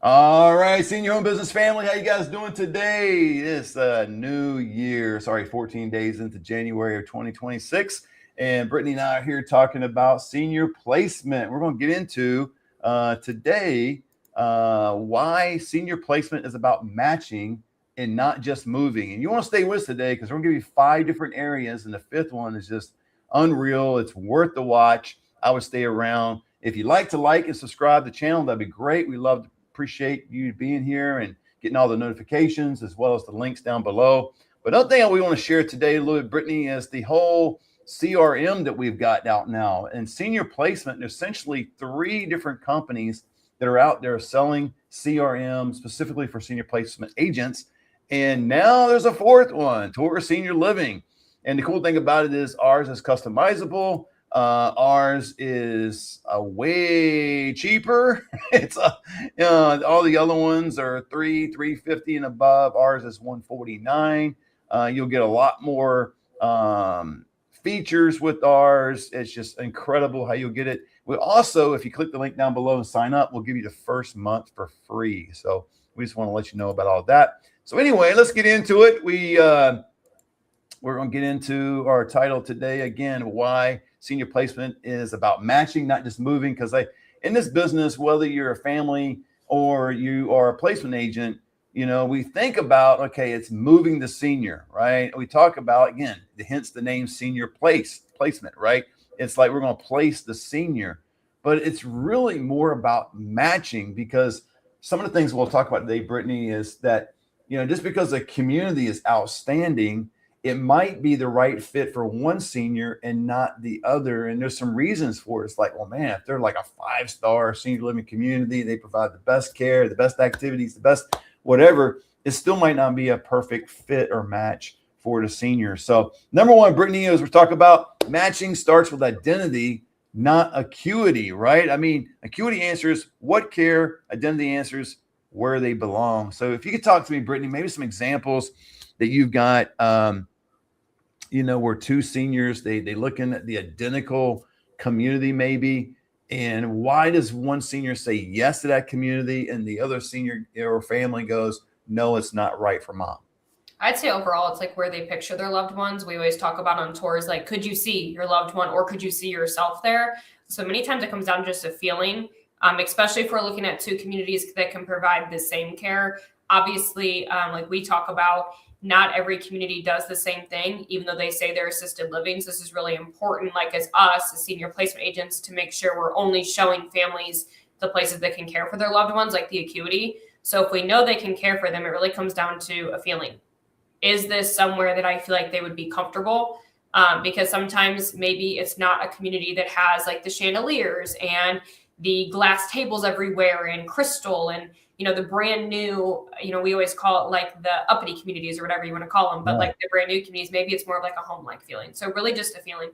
All right, senior home business family, how you guys doing today? It's a new year. Sorry, 14 days into January of 2026, and Brittany and I are here talking about senior placement. We're going to get into today why senior placement is about matching and not just moving. And you want to stay with us today because we're going to give you 5 different areas, and the fifth one is just unreal. It's worth the watch. I would stay around. If you'd like and subscribe to the channel, that'd be great. We love to appreciate you being here and getting all the notifications as well as the links down below. But another thing we want to share today, a little bit, Brittany, is the whole CRM that we've got out now. And senior placement, there's essentially 3 different companies that are out there selling CRM specifically for senior placement agents. And now there's a fourth one, Taurus Senior Living. And the cool thing about it is ours is customizable. Ours is way cheaper. It's all the other ones are $350 and above. Ours is $149. You'll get a lot more features with ours. It's just incredible how you'll get it. We also, if you click the link down below and sign up, we'll give you the first month for free. So we just want to let you know about all that. So anyway, let's get into it. We're going to get into our title today again, why senior placement is about matching, not just moving. Because in this business, whether you're a family or you are a placement agent, we think about, okay, it's moving the senior, right? We talk about, again, hence the name senior placement, right? It's like we're going to place the senior, but it's really more about matching, because some of the things we'll talk about today, Brittany, is that, just because the community is outstanding, it might be the right fit for one senior and not the other. And there's some reasons for it. It's like, well, man, if they're like a 5-star senior living community, they provide the best care, the best activities, the best whatever, it still might not be a perfect fit or match for the senior. So number one, Brittany, as we're talking about, matching starts with identity, not acuity, right? I mean, acuity answers what care, identity answers where they belong. So if you could talk to me, Brittany, maybe some examples that you've got, where 2 seniors, they looking at the identical community maybe, and why does one senior say yes to that community and the other senior or family goes, no, it's not right for mom? I'd say overall, it's like where they picture their loved ones. We always talk about on tours, like, could you see your loved one or could you see yourself there? So many times it comes down to just a feeling, especially if we're looking at 2 communities that can provide the same care. Obviously, like we talk about, not every community does the same thing, even though they say they're assisted living. So this is really important, like as us, as senior placement agents, to make sure we're only showing families the places that can care for their loved ones, like the acuity. So if we know they can care for them, it really comes down to a feeling. Is this somewhere that I feel like they would be comfortable? Because sometimes maybe it's not a community that has like the chandeliers and the glass tables everywhere and crystal and, the brand new, we always call it like the uppity communities or whatever you want to call them, but like the brand new communities, maybe it's more of like a home-like feeling. So really just a feeling.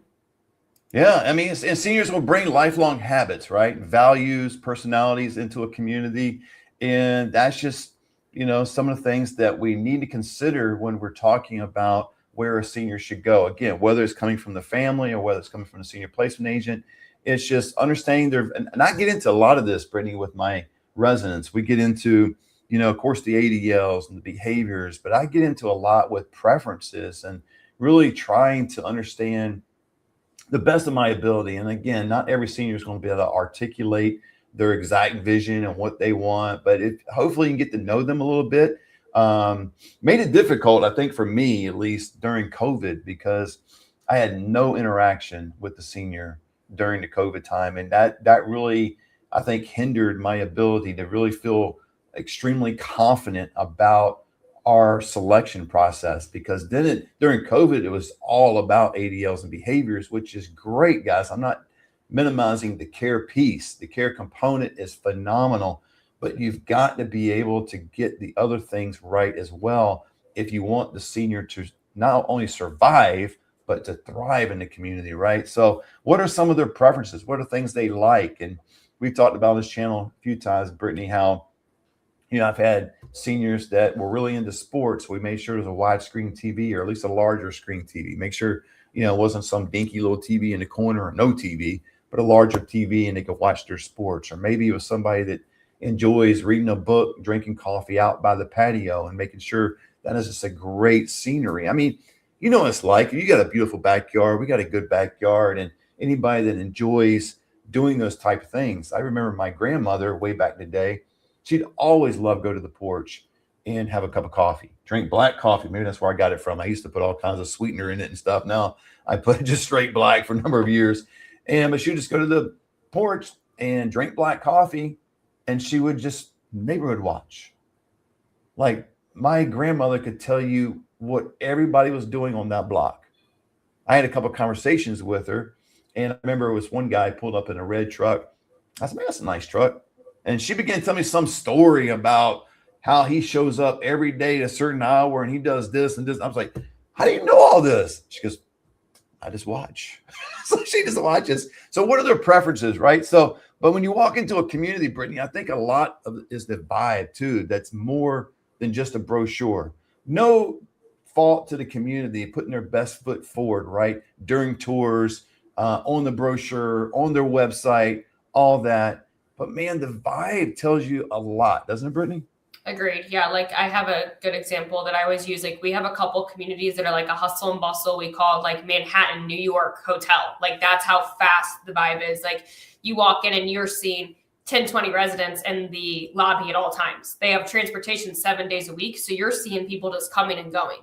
Yeah, I mean, and seniors will bring lifelong habits, right? Values, personalities into a community. And that's just, some of the things that we need to consider when we're talking about where a senior should go. Again, whether it's coming from the family or whether it's coming from the senior placement agent, it's just understanding and I get into a lot of this, Brittany, with my residents. We get into, of course, the ADLs and the behaviors, but I get into a lot with preferences and really trying to understand the best of my ability. And again, not every senior is going to be able to articulate their exact vision and what they want, but hopefully you can get to know them a little bit. Made it difficult, I think, for me, at least during COVID, because I had no interaction with the senior during the COVID time. And that really, I think, hindered my ability to really feel extremely confident about our selection process, because then during COVID, it was all about ADLs and behaviors, which is great, guys. I'm not minimizing the care piece. The care component is phenomenal, but you've got to be able to get the other things right as well if you want the senior to not only survive, but to thrive in the community, right? So what are some of their preferences? What are things they like? And we've talked about this channel a few times, Brittany, how I've had seniors that were really into sports. We made sure there's a widescreen TV, or at least a larger screen TV. Make sure, it wasn't some dinky little TV in the corner or no TV, but a larger TV, and they could watch their sports. Or maybe it was somebody that, enjoys reading a book, drinking coffee out by the patio, and making sure that is just a great scenery. I mean, you know what it's like. You got a beautiful backyard. We got a good backyard, and anybody that enjoys doing those type of things. I remember my grandmother way back in the day. She'd always love go to the porch and have a cup of coffee, drink black coffee. Maybe that's where I got it from. I used to put all kinds of sweetener in it and stuff. Now I put just straight black for a number of years. And but she would just go to the porch and drink black coffee, and she would just neighborhood watch. Like my grandmother could tell you what everybody was doing on that block. I had a couple of conversations with her, and I remember it was one guy pulled up in a red truck. I said, "Man, that's a nice truck." And she began to tell me some story about how he shows up every day at a certain hour and he does this and this. I was like, "How do you know all this?" She goes, "I just watch." So she just watches. So what are their preferences, right? So, but when you walk into a community, Brittany, I think a lot of it is the vibe too. That's more than just a brochure. No fault to the community putting their best foot forward, right? During tours, on the brochure, on their website, all that. But man, the vibe tells you a lot, doesn't it, Brittany? Agreed. Yeah. Like I have a good example that I always use. Like we have a couple communities that are like a hustle and bustle. We call it like Manhattan, New York hotel. Like that's how fast the vibe is. Like you walk in and you're seeing 10, 20 residents in the lobby at all times. They have transportation 7 days a week. So you're seeing people just coming and going.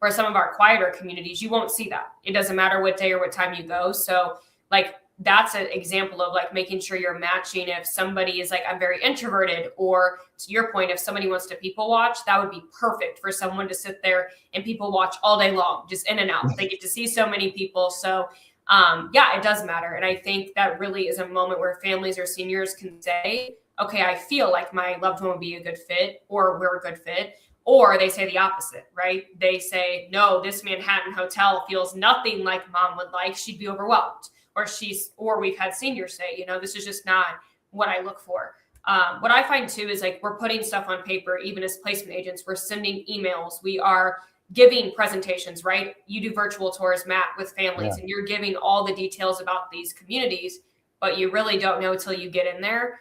Where some of our quieter communities, you won't see that. It doesn't matter what day or what time you go. So like that's an example of like making sure you're matching. If somebody is like, I'm very introverted, or to your point, if somebody wants to people watch, that would be perfect for someone to sit there and people watch all day long, just in and out. They get to see so many people. So yeah, it does matter. And I think that really is a moment where families or seniors can say, okay, I feel like my loved one would be a good fit, or we're a good fit. Or they say the opposite, right? They say, no, this Manhattan hotel feels nothing like mom would like. She'd be overwhelmed. Or we've had seniors say, you know, this is just not what I look for. What I find too is like we're putting stuff on paper, even as placement agents, we're sending emails, we are giving presentations, right? You do virtual tours, Matt, with families, and you're giving all the details about these communities, but you really don't know until you get in there.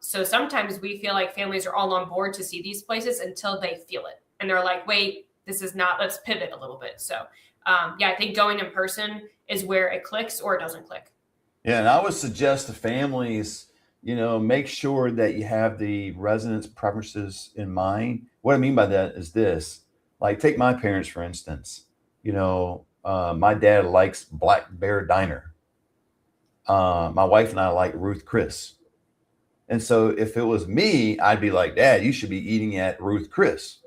So sometimes we feel like families are all on board to see these places until they feel it. And they're like, wait, this is not, let's pivot a little bit. So yeah, I think going in person is where it clicks or it doesn't click. Yeah, and I would suggest to families, you know, make sure that you have the residents' preferences in mind. What I mean by that is this: like, take my parents for instance. You know, my dad likes Black Bear Diner. My wife and I like Ruth Chris. And so if it was me, I'd be like, Dad, you should be eating at Ruth Chris.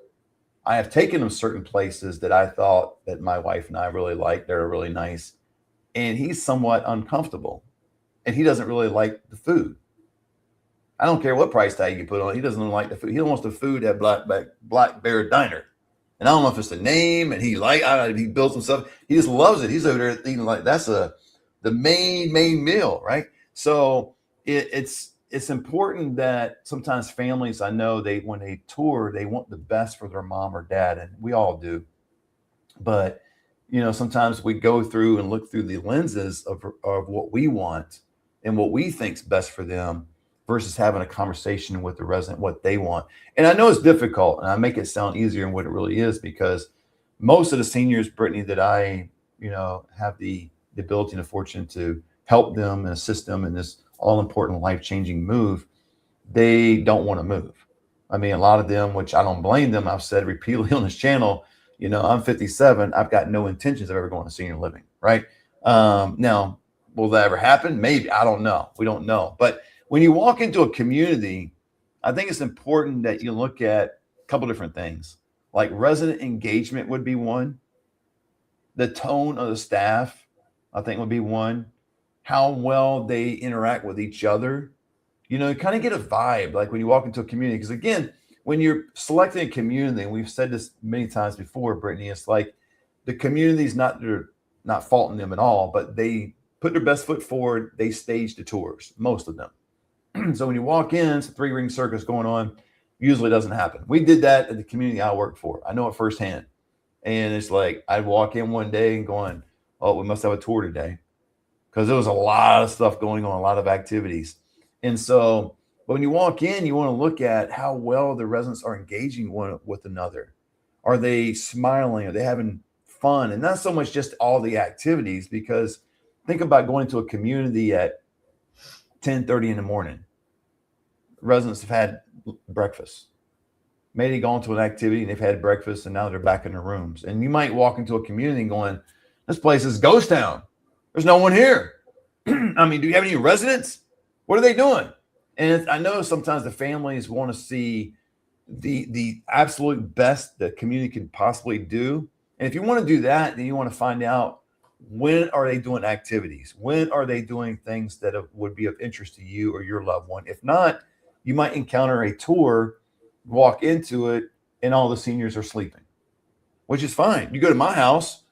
I have taken them certain places that I thought that my wife and I really liked. They're really nice. And he's somewhat uncomfortable. And he doesn't really like the food. I don't care what price tag you put on it. He doesn't like the food. He wants the food at Black Bear Diner. And I don't know if it's the name, and he builds some stuff. He just loves it. He's over there eating like that's the main meal, right? So it's important that sometimes families, I know when they tour, they want the best for their mom or dad, and we all do. But you know, sometimes we go through and look through the lenses of what we want and what we think's best for them versus having a conversation with the resident what they want. And I know it's difficult, and I make it sound easier than what it really is, because most of the seniors, Brittany, that I, you know, have the ability and the fortune to help them and assist them in this all important life-changing move, they don't want to move. I mean, a lot of them, which I don't blame them, I've said repeatedly on this channel, you know, I'm 57. I've got no intentions of ever going to senior living, right? Now, will that ever happen? Maybe. I don't know. We don't know. But when you walk into a community, I think it's important that you look at a couple different things. Like resident engagement would be one. The tone of the staff, I think, would be one. How well they interact with each other. You know, you kind of get a vibe like when you walk into a community. Because again, when you're selecting a community, and we've said this many times before, Brittany, it's like the community's they're not faulting them at all, but they put their best foot forward. They stage the tours, most of them. So when you walk in, it's a three-ring circus going on. Usually doesn't happen. We did that at the community I worked for. I know it firsthand. And it's like I'd walk in one day and going, oh, we must have a tour today. Because there was a lot of stuff going on, a lot of activities. And so But when you walk in, you want to look at how well the residents are engaging one with another. Are they smiling? Are they having fun? And not so much just all the activities, because think about going to a community at 10:30 in the morning. Residents have had breakfast. Maybe gone to an activity and they've had breakfast and now they're back in their rooms. And you might walk into a community going, this place is ghost town. There's no one here. I mean, do you have any residents? What are they doing? And I know sometimes the families want to see the absolute best the community can possibly do. And if you want to do that, then you want to find out, when are they doing activities? When are they doing things that would be of interest to you or your loved one? If not, you might encounter a tour, walk into it, and all the seniors are sleeping, which is fine. You go to my house,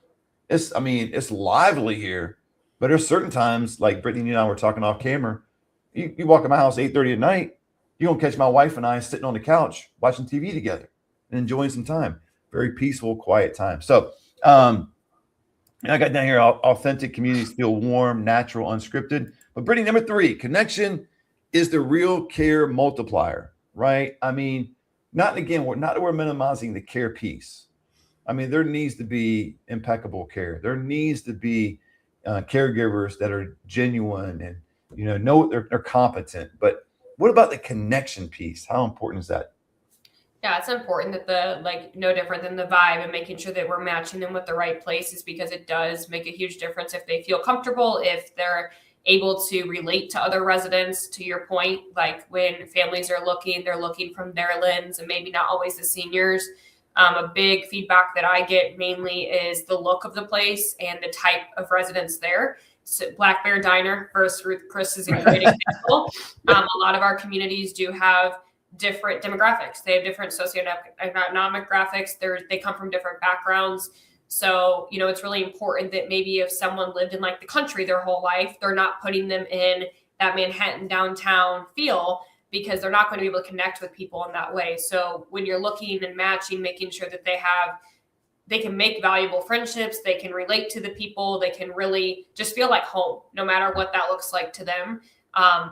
it's lively here, but there's certain times, like Brittney and I were talking off camera, you walk in my house 8:30 at night, you're going to catch my wife and I sitting on the couch watching TV together and enjoying some time. Very peaceful, quiet time. So I got down here, authentic communities feel warm, natural, unscripted. But Brittney, number 3, connection is the real care multiplier, right? I mean, not that we're minimizing the care piece. I mean, there needs to be impeccable care. There needs to be caregivers that are genuine and know they're competent. But what about the connection piece? How important is that? Yeah, it's important that no different than the vibe and making sure that we're matching them with the right places, because it does make a huge difference if they feel comfortable, if they're able to relate to other residents. To your point, like when families are looking, they're looking from their lens and maybe not always the seniors. A big feedback that I get mainly is the look of the place and the type of residents there. So Black Bear Diner, first Ruth Chris is a great example. A lot of our communities do have different demographics. They have different socioeconomic graphics. They come from different backgrounds. So, it's really important that maybe if someone lived in like the country their whole life, they're not putting them in that Manhattan downtown feel, because they're not going to be able to connect with people in that way. So when you're looking and matching, making sure that they can make valuable friendships, they can relate to the people, they can really just feel like home, no matter what that looks like to them.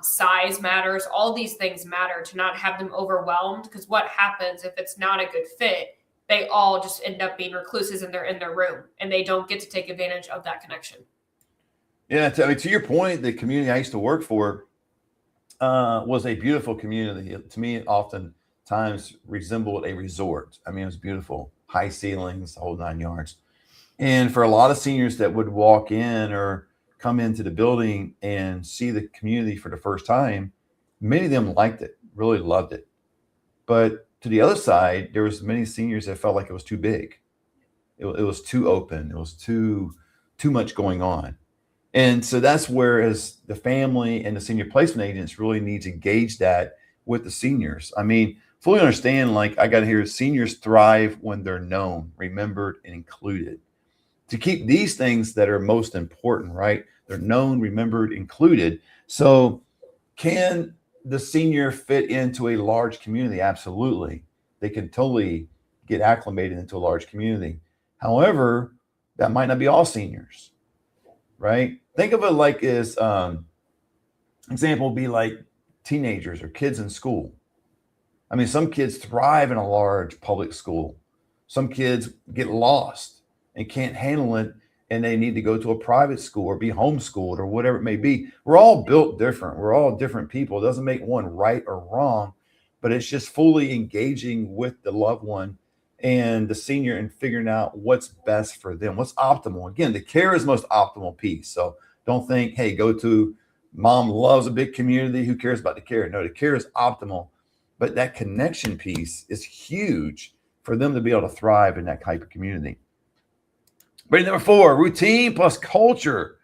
Size matters. All these things matter, to not have them overwhelmed, because what happens if it's not a good fit? They all just end up being recluses and they're in their room and they don't get to take advantage of that connection. Yeah, to your point, the community I used to work for was a beautiful community. To me, it oftentimes resembled a resort. I mean, it was beautiful, high ceilings, the whole 9 yards. And for a lot of seniors that would walk in or come into the building and see the community for the first time, many of them liked it, really loved it. But to the other side, there was many seniors that felt like it was too big. It was too open. It was too much going on. And so that's where, as the family and the senior placement agents really need to gauge that with the seniors. I mean, fully understand, like I got to hear, seniors thrive when they're known, remembered, and included. To keep these things that are most important, right? They're known, remembered, included. So can the senior fit into a large community? Absolutely. They can totally get acclimated into a large community. However, that might not be all seniors, right? Think of it like as example would be like teenagers or kids in school. I mean, some kids thrive in a large public school. Some kids get lost and can't handle it, and they need to go to a private school or be homeschooled or whatever it may be. We're all built different. We're all different people. It doesn't make one right or wrong, but it's just fully engaging with the loved one and the senior and figuring out what's best for them, what's optimal. Again, the care is the most optimal piece. So don't think, hey, go to mom loves a big community. Who cares about the care? No, the care is optimal, but that connection piece is huge for them to be able to thrive in that type of community. But number 4, routine plus culture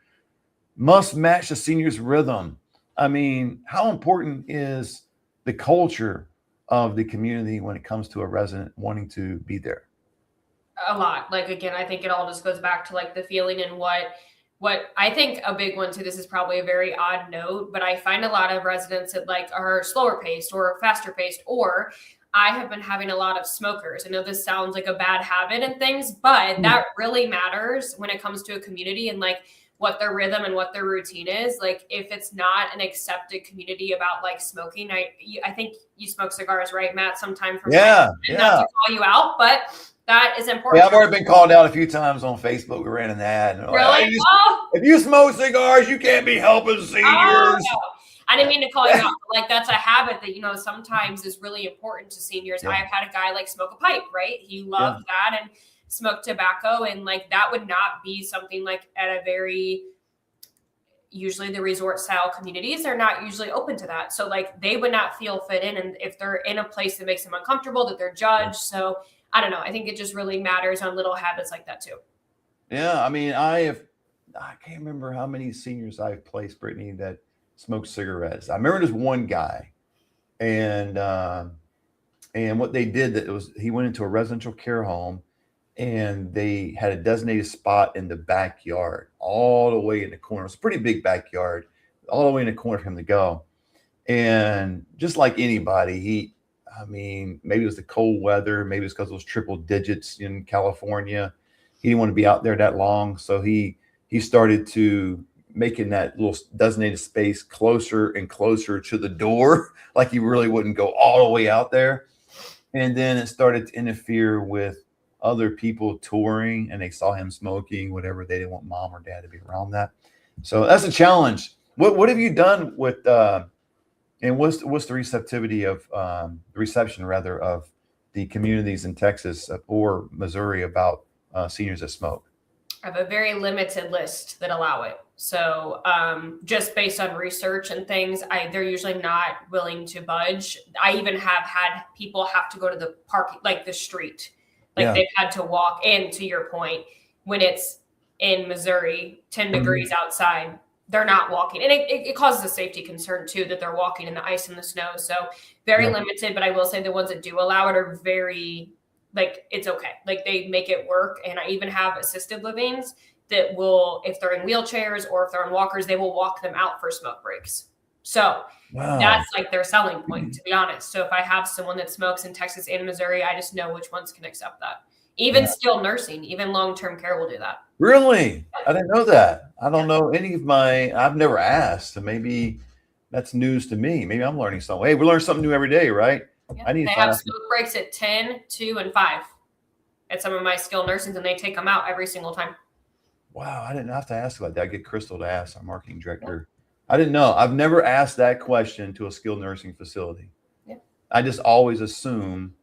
must match the senior's rhythm. I mean, how important is the culture of the community when it comes to a resident wanting to be there? A lot. Like, again, I think it all just goes back to like the feeling and what I think a big one too, this is probably a very odd note, but I find a lot of residents that like are slower paced or faster paced, or I have been having a lot of smokers. I know this sounds like a bad habit and things, but that really matters when it comes to a community. And like what their rhythm and what their routine is. Like if it's not an accepted community about like smoking, I think you smoke cigars, right, Matt? Sometime from Yeah, not to call you out, but that is important. Yeah, I've already been called out a few times on Facebook. We ran an ad. And really? If you smoke cigars, you can't be helping seniors. No. I didn't mean to call you out. Like that's a habit that, you know, sometimes is really important to seniors. Yeah. I've had a guy like smoke a pipe, right? He loved that and smoke tobacco. And like that would not be something like at a very, usually the resort style communities are not usually open to that. So like they would not feel fit in. And if they're in a place that makes them uncomfortable, that they're judged. So I don't know. I think it just really matters on little habits like that too. Yeah. I mean, I can't remember how many seniors I've placed, Brittany, that smoked cigarettes. I remember there's one guy and what they did, that it was, he went into a residential care home and they had a designated spot in the backyard, all the way in the corner. It's a pretty big backyard, all the way in the corner for him to go. And just like anybody, maybe it was the cold weather, maybe it's because it was triple digits in California. He didn't want to be out there that long. So he started to making that little designated space closer and closer to the door, like he really wouldn't go all the way out there. And then it started to interfere with other people touring, and they saw him smoking, whatever. They didn't want mom or dad to be around that. So that's a challenge. What have you done with and what's the receptivity of the reception rather of the communities in Texas or Missouri about seniors that smoke? I have a very limited list that allow it. So just based on research and things, they're usually not willing to budge. I even have had people have to go to the park, like the street. Like they've had to walk in, to your point, when it's in Missouri, 10 degrees outside, they're not walking. And it causes a safety concern too, that they're walking in the ice and the snow. So very limited, but I will say the ones that do allow it are very, like, it's okay. Like they make it work. And I even have assisted livings that will, if they're in wheelchairs or if they're on walkers, they will walk them out for smoke breaks. So that's like their selling point, to be honest. So if I have someone that smokes in Texas and Missouri, I just know which ones can accept that. Even skilled nursing, even long-term care will do that. Really? I didn't know that. I don't know any of I've never asked. So maybe that's news to me. Maybe I'm learning something. Hey, we learn something new every day, right? Yeah. They have smoke breaks at 10, 2, and 5 at some of my skilled nursings, and they take them out every single time. Wow, I didn't have to ask about that. I get Crystal to ask, our marketing director. I didn't know. I've never asked that question to a skilled nursing facility. I just always assume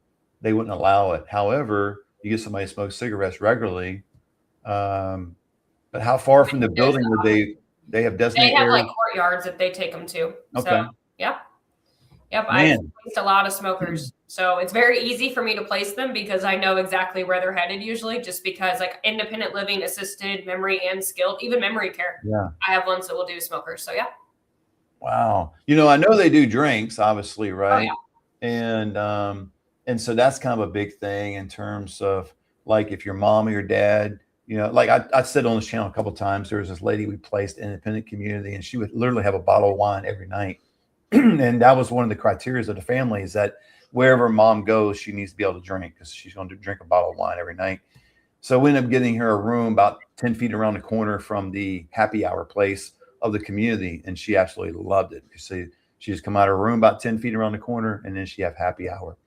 they wouldn't allow it. However, you get somebody who smokes cigarettes regularly, but how far from the building would they have designated? They have like courtyards that they take them to. Okay. So, Yep. I've placed a lot of smokers. So it's very easy for me to place them because I know exactly where they're headed usually, just because like independent living, assisted, memory, and skilled, even memory care. Yeah. I have ones that will do smokers. So Wow. I know they do drinks, obviously, right? And so that's kind of a big thing in terms of like if your mom or your dad, like I said on this channel a couple of times, there was this lady we placed in independent community, and she would literally have a bottle of wine every night. And that was one of the criteria of the family, is that wherever mom goes, she needs to be able to drink because she's going to drink a bottle of wine every night. So we ended up getting her a room about 10 feet around the corner from the happy hour place of the community. And she absolutely loved it. She just come out of her room about 10 feet around the corner, and then she have happy hour.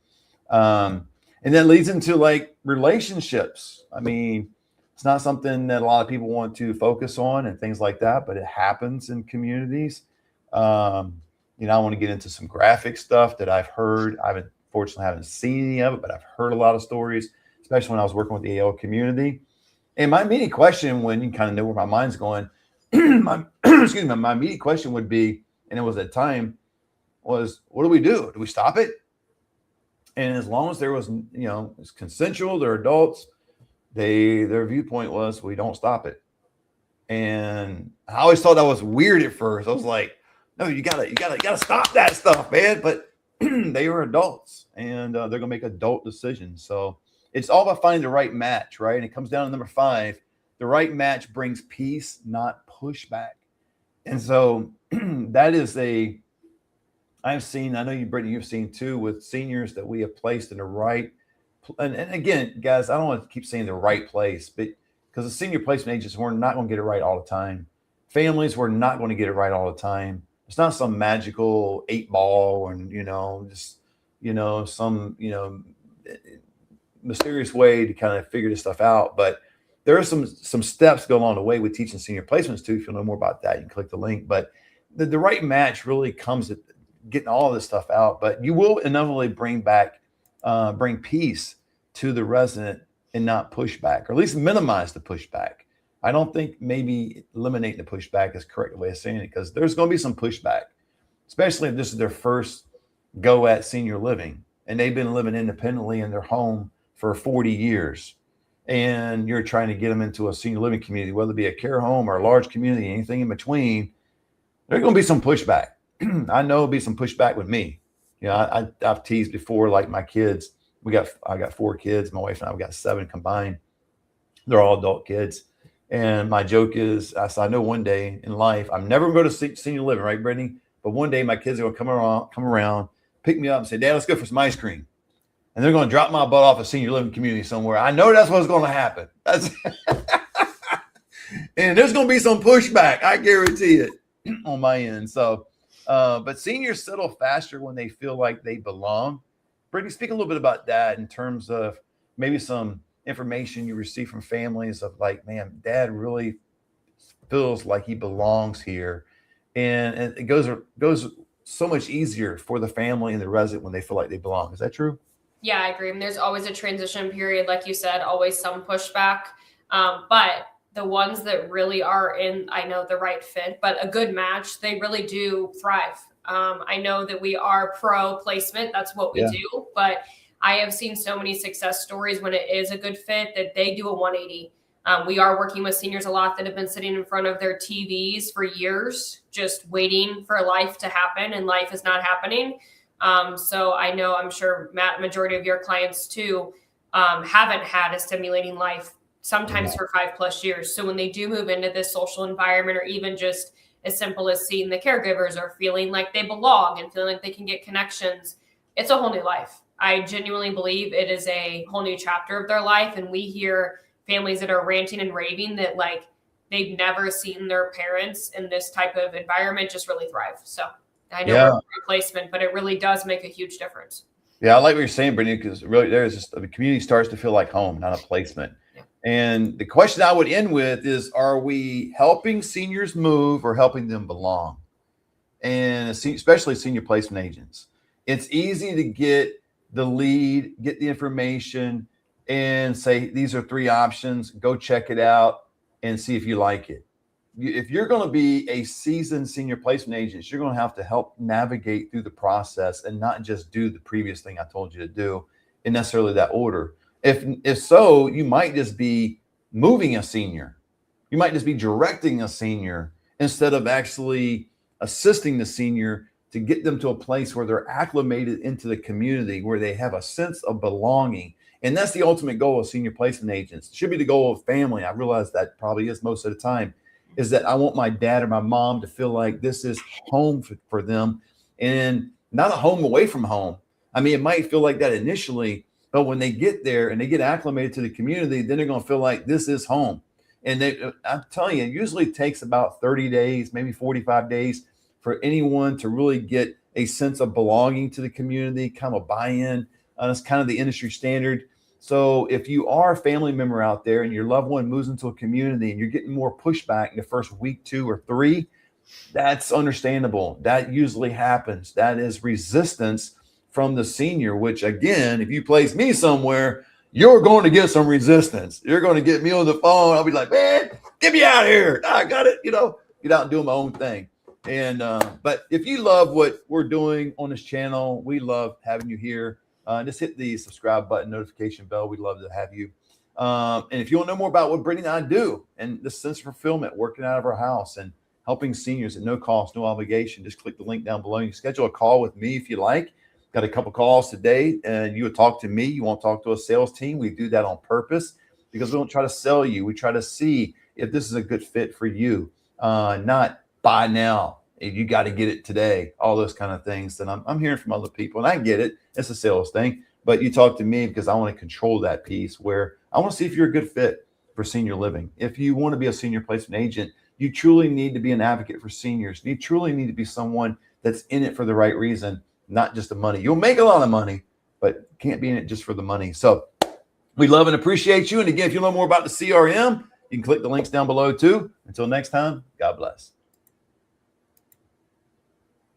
And that leads into like relationships. I mean, it's not something that a lot of people want to focus on and things like that, but it happens in communities. I want to get into some graphic stuff that I've heard. Fortunately haven't seen any of it, but I've heard a lot of stories, especially when I was working with the AL community. And my immediate question, when you kind of know where my mind's going, my immediate question would be, and it was at the time, was what do we do? Do we stop it? And as long as there was, it's consensual, they're adults, their viewpoint was we don't stop it. And I always thought that was weird at first. I was like, no, you gotta stop that stuff, man. But they were adults, and they're gonna make adult decisions. So it's all about finding the right match, right? And it comes down to number 5. The right match brings peace, not pushback. And so that is I've seen, I know you, Brittney, you've seen too, with seniors that we have placed in the right. And again, guys, I don't want to keep saying the right place, but because the senior placement agents, we're not going to get it right all the time. families were not going to get it right all the time. It's not some magical 8 ball and, just, some, mysterious way to kind of figure this stuff out. But there are some steps go along the way with teaching senior placements too. If you'll know more about that, you can click the link. But the right match really comes at getting all of this stuff out. But you will inevitably bring peace to the resident and not pushback, or at least minimize the pushback. I don't think maybe eliminating the pushback is the correct way of saying it, because there's going to be some pushback, especially if this is their first go at senior living and they've been living independently in their home for 40 years. And you're trying to get them into a senior living community, whether it be a care home or a large community, anything in between. There's going to be some pushback. I know there'll be some pushback with me. I've teased before, like my kids. I got 4 kids. My wife and I've got 7 combined. They're all adult kids. And my joke is, I know one day in life, I'm never going to go to senior living, right, Brittney? But one day my kids are going to come around, pick me up and say, Dad, let's go for some ice cream. And they're going to drop my butt off a senior living community somewhere. I know that's what's going to happen. And there's going to be some pushback. I guarantee it on my end. So, but seniors settle faster when they feel like they belong. Brittney, speak a little bit about that in terms of maybe some information you receive from families of like, man, Dad really feels like he belongs here. And it goes so much easier for the family and the resident when they feel like they belong. Is that true? Yeah, I agree. And there's always a transition period, like you said, always some pushback. But the ones that really are in, I know, the right fit, but a good match, they really do thrive. I know that we are pro placement. That's what we do. But I have seen so many success stories when it is a good fit that they do a 180. We are working with seniors a lot that have been sitting in front of their TVs for years, just waiting for life to happen, and life is not happening. So I know, I'm sure, Matt, majority of your clients too, haven't had a stimulating life, sometimes for 5+ years. So when they do move into this social environment, or even just as simple as seeing the caregivers or feeling like they belong and feeling like they can get connections, it's a whole new life. I genuinely believe it is a whole new chapter of their life. And we hear families that are ranting and raving that like they've never seen their parents in this type of environment just really thrive. So I know we're a replacement, but it really does make a huge difference. Yeah, I like what you're saying, Brittney, because really there's just the community starts to feel like home, not a placement. Yeah. And the question I would end with is, are we helping seniors move or helping them belong? And especially senior placement agents. It's easy to get the lead, get the information, and say, these are 3 options, go check it out and see if you like it. If you're going to be a seasoned senior placement agent, you're going to have to help navigate through the process and not just do the previous thing I told you to do in necessarily that order. If so, you might just be moving a senior. You might just be directing a senior instead of actually assisting the senior to get them to a place where they're acclimated into the community, where they have a sense of belonging. And that's the ultimate goal of senior placement agents. It should be the goal of family. I realize that probably is most of the time, is that I want my dad or my mom to feel like this is home for them, and not a home away from home. I mean, it might feel like that initially, but when they get there and they get acclimated to the community, then they're going to feel like this is home. And I'm telling you, it usually takes about 30 days, maybe 45 days for anyone to really get a sense of belonging to the community, kind of buy-in. That's kind of the industry standard. So if you are a family member out there and your loved one moves into a community and you're getting more pushback in the first week, 2 or 3, that's understandable. That usually happens. That is resistance from the senior, which again, if you place me somewhere, you're going to get some resistance. You're going to get me on the phone. I'll be like, man, get me out of here. I got it. Get out and do my own thing. And, but if you love what we're doing on this channel, we love having you here. Just hit the subscribe button, notification bell. We'd love to have you. And if you want to know more about what Brittney and I do and the sense of fulfillment, working out of our house and helping seniors at no cost, no obligation, just click the link down below. You can schedule a call with me if you like. Got a couple calls today, and you would talk to me. You won't talk to a sales team. We do that on purpose because we don't try to sell you. We try to see if this is a good fit for you, not buy now. You got to get it today, all those kind of things that I'm hearing from other people. And I get it. It's a sales thing. But you talk to me because I want to control that piece where I want to see if you're a good fit for senior living. If you want to be a senior placement agent, You truly need to be an advocate for seniors. You truly need to be someone that's in it for the right reason, not just the money. You'll make a lot of money, but can't be in it just for the money. So we love and appreciate you. And again, if you know more about the CRM, you can click the links down below too. Until next time, God bless.